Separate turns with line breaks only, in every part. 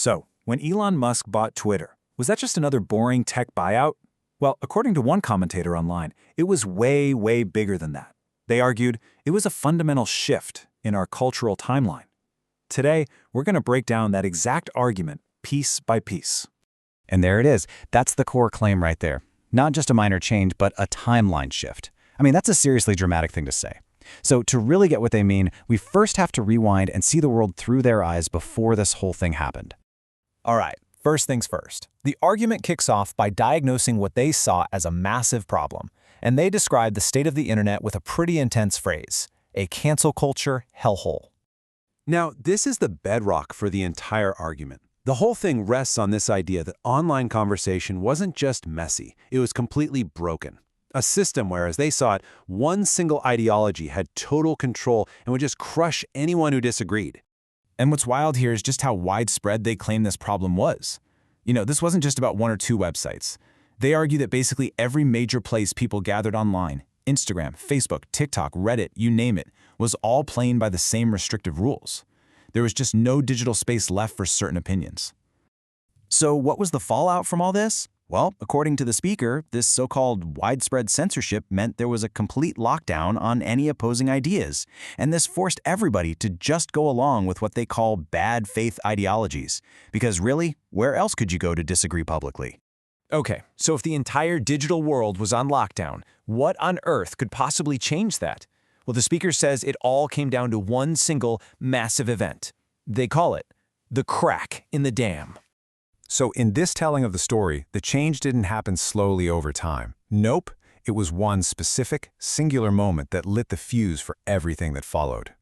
So, when Elon Musk bought Twitter, was that just another boring tech buyout? Well, according to one commentator online, it was way, way bigger than that. They argued it was a fundamental shift in our cultural timeline. Today, we're going to break down that exact argument piece by piece.
And there it is. That's the core claim right there. Not just a minor change, but a timeline shift. I mean, that's a seriously dramatic thing to say. So to really get what they mean, we first have to rewind and see the world through their eyes before this whole thing happened.
All right, first things first. The argument kicks off by diagnosing what they saw as a massive problem, and they describe the state of the internet with a pretty intense phrase: a cancel culture hellhole.
Now, this is the bedrock for the entire argument. The whole thing rests on this idea that online conversation wasn't just messy, it was completely broken. A system where, as they saw it, one single ideology had total control and would just crush anyone who disagreed.
And what's wild here is just how widespread they claim this problem was. This wasn't just about one or two websites. They argue that basically every major place people gathered online, Instagram, Facebook, TikTok, Reddit, you name it, was all playing by the same restrictive rules. There was just no digital space left for certain opinions. So what was the fallout from all this? Well, according to the speaker, this so-called widespread censorship meant there was a complete lockdown on any opposing ideas, and this forced everybody to just go along with what they call bad faith ideologies. Because really, where else could you go to disagree publicly? Okay, so if the entire digital world was on lockdown, what on earth could possibly change that? Well, the speaker says it all came down to one single massive event. They call it the crack in the dam.
So in this telling of the story, the change didn't happen slowly over time. Nope, it was one specific, singular moment that lit the fuse for everything that followed.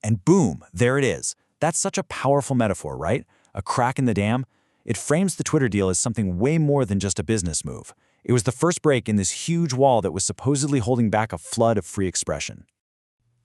And boom, there it is. That's such a powerful metaphor, right? A crack in the dam. It frames the Twitter deal as something way more than just a business move. It was the first break in this huge wall that was supposedly holding back a flood of free expression.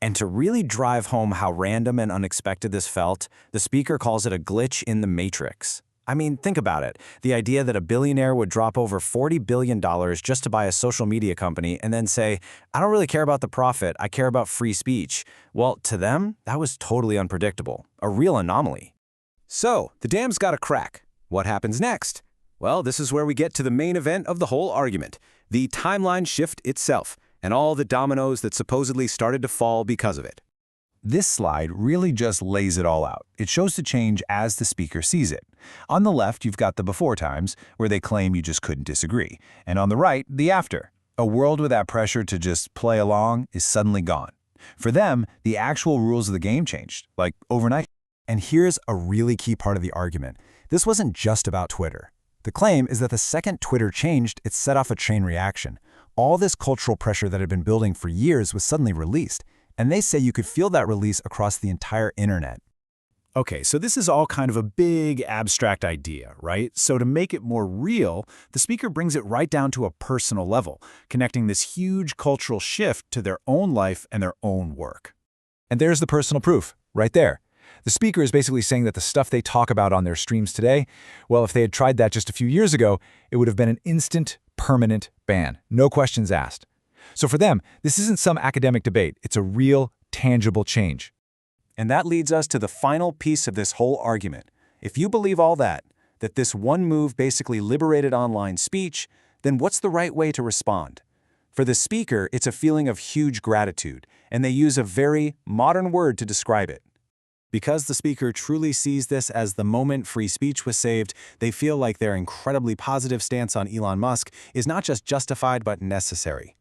And to really drive home how random and unexpected this felt, the speaker calls it a glitch in the matrix. I mean, think about it. The idea that a billionaire would drop over $40 billion just to buy a social media company and then say, I don't really care about the profit, I care about free speech. Well, to them, that was totally unpredictable, a real anomaly.
So, the dam's got a crack. What happens next? Well, this is where we get to the main event of the whole argument, the timeline shift itself, and all the dominoes that supposedly started to fall because of it.
This slide really just lays it all out. It shows the change as the speaker sees it. On the left, you've got the before times, where they claim you just couldn't disagree. And on the right, the after. A world where that pressure to just play along is suddenly gone. For them, the actual rules of the game changed, like overnight.
And here's a really key part of the argument. This wasn't just about Twitter. The claim is that the second Twitter changed, it set off a chain reaction. All this cultural pressure that had been building for years was suddenly released. And they say you could feel that release across the entire internet.
Okay, so this is all kind of a big, abstract idea, right? So to make it more real, the speaker brings it right down to a personal level, connecting this huge cultural shift to their own life and their own work.
And there's the personal proof, right there. The speaker is basically saying that the stuff they talk about on their streams today, well, if they had tried that just a few years ago, it would have been an instant, permanent ban. No questions asked. So for them, this isn't some academic debate. It's a real, tangible change.
And that leads us to the final piece of this whole argument. If you believe all that this one move basically liberated online speech, then what's the right way to respond? For the speaker, it's a feeling of huge gratitude, and they use a very modern word to describe it. Because the speaker truly sees this as the moment free speech was saved, they feel like their incredibly positive stance on Elon Musk is not just justified but necessary.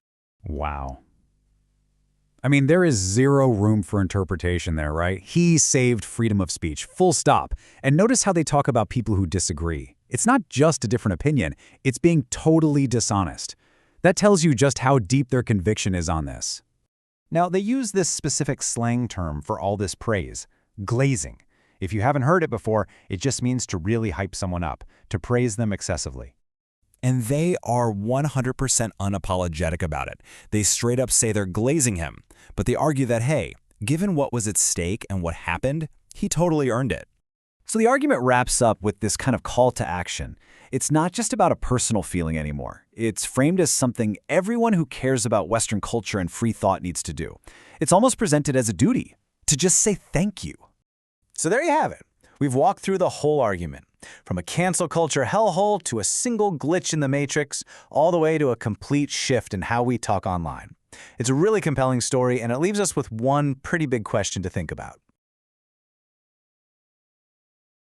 Wow. I mean, there is zero room for interpretation there, right? He saved freedom of speech, full stop. And notice how they talk about people who disagree. It's not just a different opinion, it's being totally dishonest. That tells you just how deep their conviction is on this. Now, they use this specific slang term for all this praise, glazing. If you haven't heard it before, it just means to really hype someone up, to praise them excessively.
And they are 100% unapologetic about it. They straight up say they're glazing him, but they argue that, hey, given what was at stake and what happened, he totally earned it.
So the argument wraps up with this kind of call to action. It's not just about a personal feeling anymore. It's framed as something everyone who cares about Western culture and free thought needs to do. It's almost presented as a duty, to just say thank you.
So there you have it.
We've walked through the whole argument, from a cancel culture hellhole to a single glitch in the matrix, all the way to a complete shift in how we talk online. It's a really compelling story, and it leaves us with one pretty big question to think about.